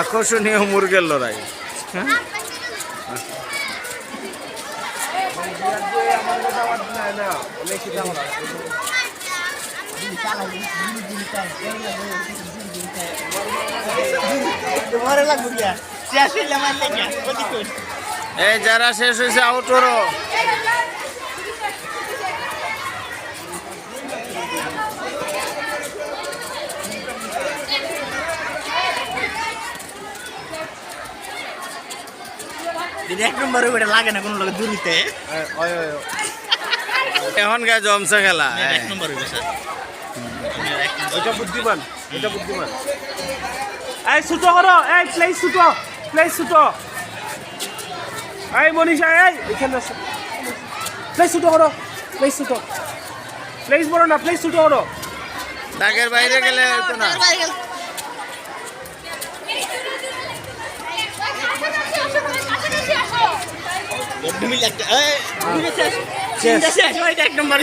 আকর্ষণীয় মুরগের লড়াই। এই যারা শেষ হয়েছে আউট করো। এক নম্বরে ওটা লাগে না কোনো লোক দূরিতে এখন গায়ে জমছে খেলা। এক নম্বর হইবে স্যার এটা বুদ্ধিমান, এটা বুদ্ধিমান। এই ছুটো করো, এই প্লেস ছুটো, প্লেস ছুটো। এই মনীষা, এই এখানে আসো, প্লেস ছুটো করো, প্লেস ছুটো, প্লেস বড় না, প্লেস ছুটো করো। দাগের বাইরে গেলে হতো না। এক নম্বর